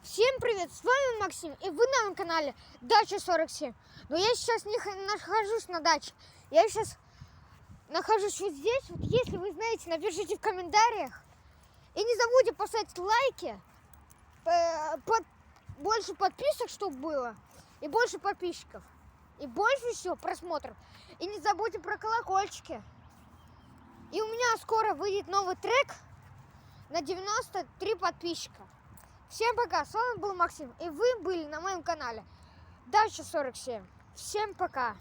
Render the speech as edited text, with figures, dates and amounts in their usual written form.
Всем привет, с вами Максим, и вы на моем канале Дача 47. Но я сейчас не нахожусь на даче, я сейчас нахожусь вот здесь. Вот если вы знаете, напишите в комментариях. И не забудьте поставить лайки, больше подписок, чтобы было, и больше подписчиков, и больше всего просмотров. И не забудьте про колокольчики. И у меня скоро выйдет новый трек на 93 подписчика. Всем пока, с вами был Максим, и вы были на моем канале Дача 47. Всем пока.